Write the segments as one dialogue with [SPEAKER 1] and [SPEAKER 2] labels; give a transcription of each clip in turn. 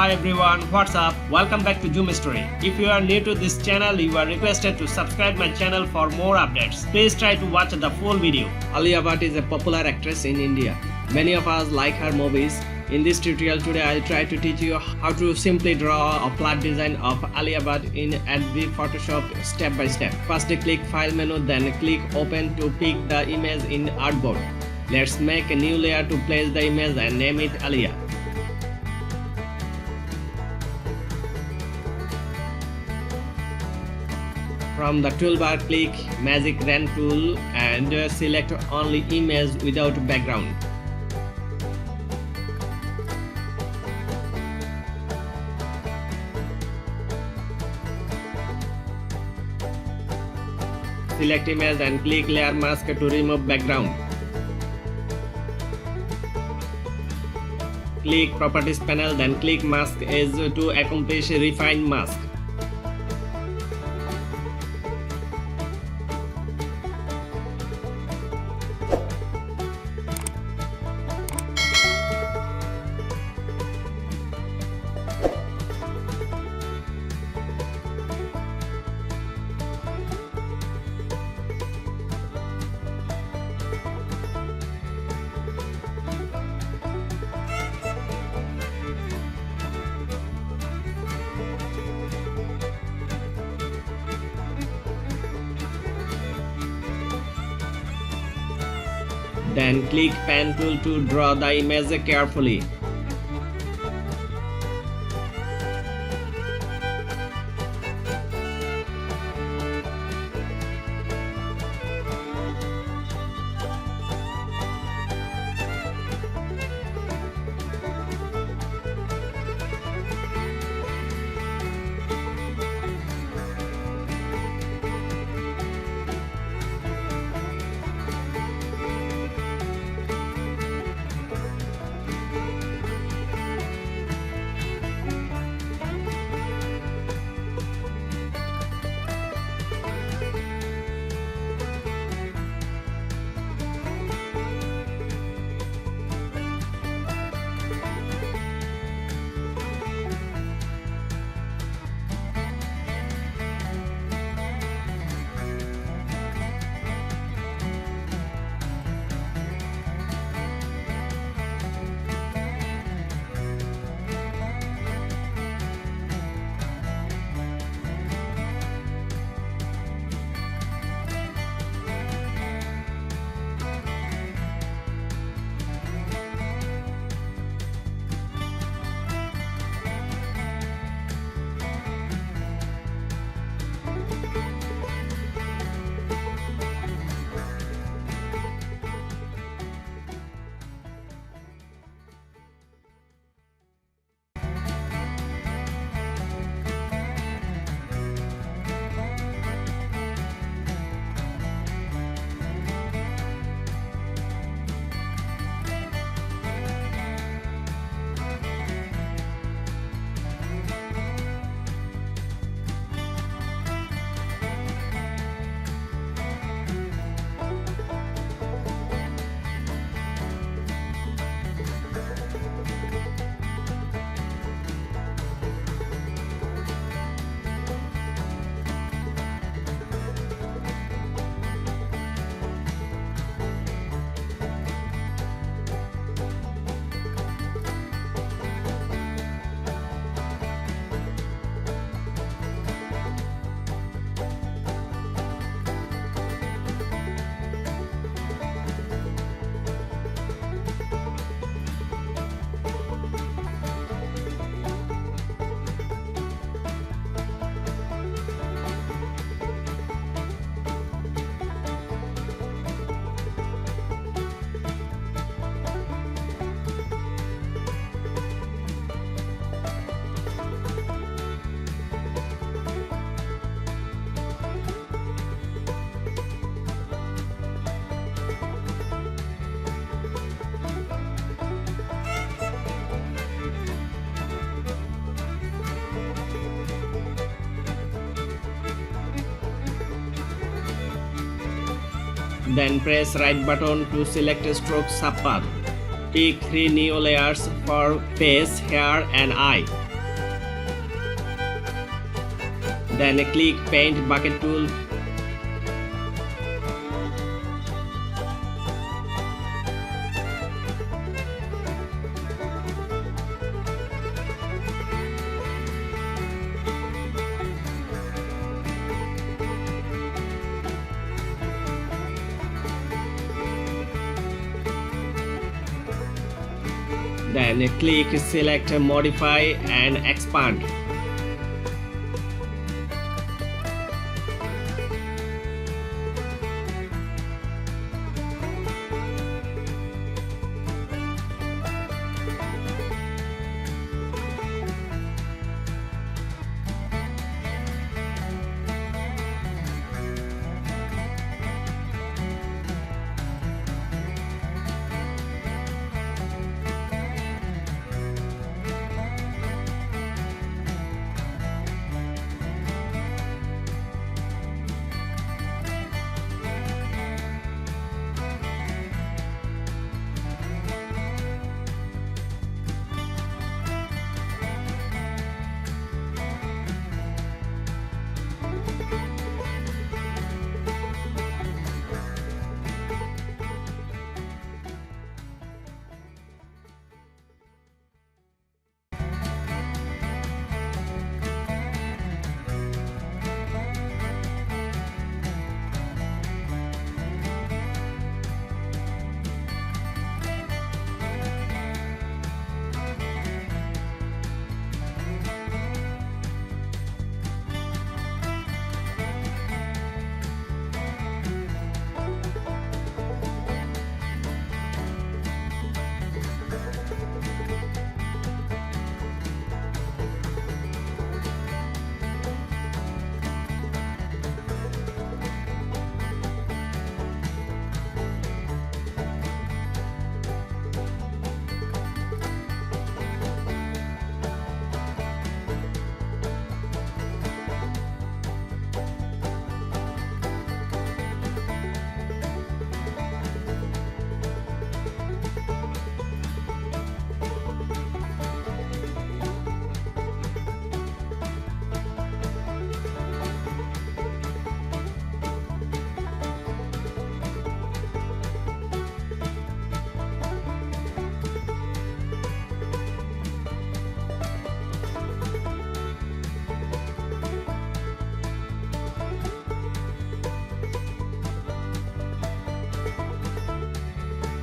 [SPEAKER 1] Hi everyone, what's up? Welcome back to Zoom Story. If you are new to this channel, you are requested to subscribe my channel for more updates. Please try to watch the full video. Alia Bhatt is a popular actress in India. Many of us like her movies. In this tutorial today, I'll try to teach you how to simply draw a flat design of Alia Bhatt in Adobe Photoshop step by step. First click File menu, then click Open to pick the image in Artboard. Let's make a new layer to place the image and name it Alia. From the toolbar, click Magic Pen tool and select only image without background. Select image and click Layer Mask to remove background. Click Properties panel, then click Mask Edge to accomplish Refine Mask. Then click Pen tool to draw the image carefully. Then press right button to select a stroke subpath. Pick 3 new layers for face, hair and eye. Then click Paint Bucket tool. Then click Select Modify and Expand.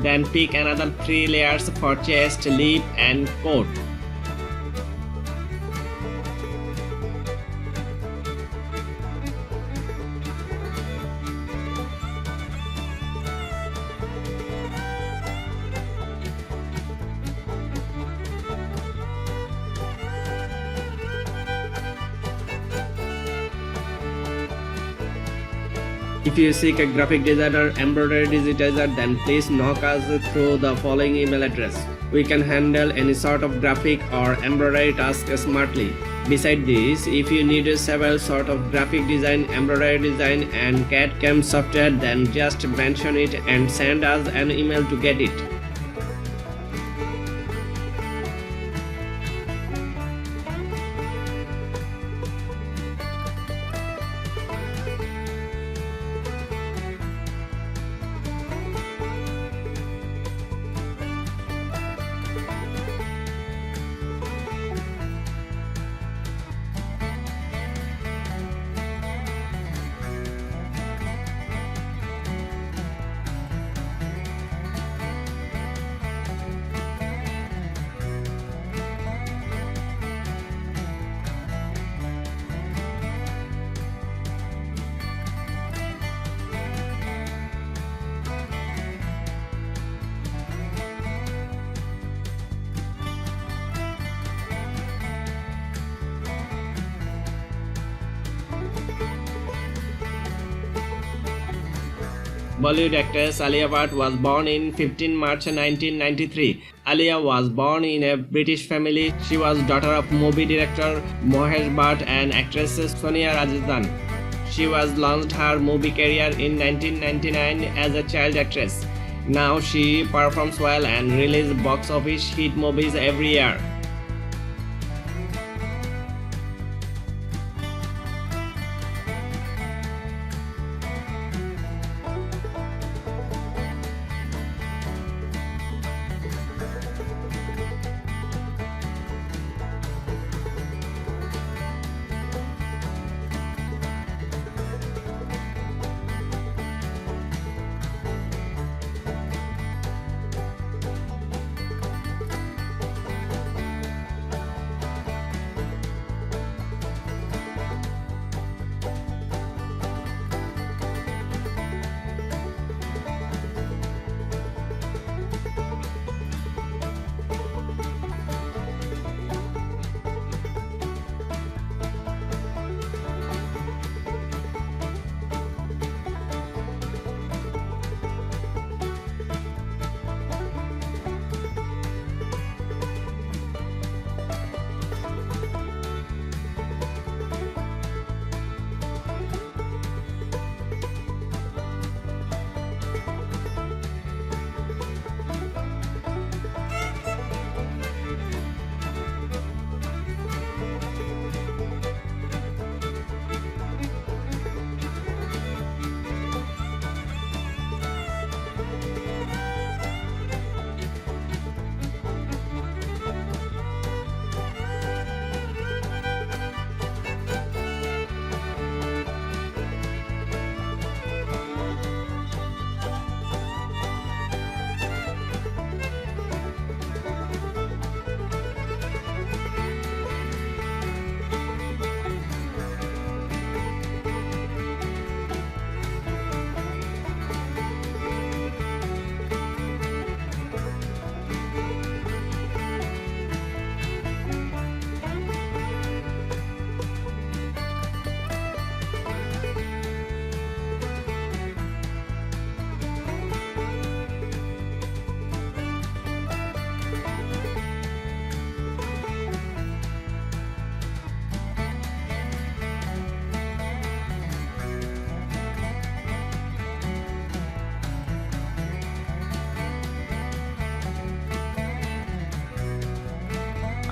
[SPEAKER 1] Then pick another 3 layers for chest, lip and coat. If you seek a graphic designer, embroidery digitizer, then please knock us through the following email address. We can handle any sort of graphic or embroidery task smartly. Besides this, if you need several sort of graphic design, embroidery design and CAD/CAM software, then just mention it and send us an email to get it. Bollywood actress Alia Bhatt was born in 15 March 1993. Alia was born in a British family. She was daughter of movie director Mahesh Bhatt and actress Sonia Rajdhan. She was launched her movie career in 1999 as a child actress. Now she performs well and releases box office hit movies every year.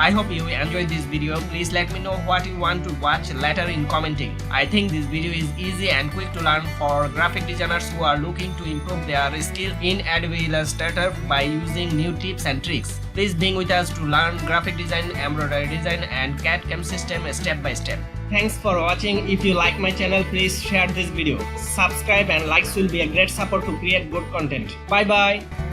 [SPEAKER 1] I hope you enjoyed this video. Please let me know what you want to watch later in commenting. I think this video is easy and quick to learn for graphic designers who are looking to improve their skill in Adobe Illustrator by using new tips and tricks. Please being with us to learn graphic design, embroidery design and CAD/CAM system step by step. Thanks for watching. If you like my channel, please share this video. Subscribe and likes will be a great support to create good content. Bye bye.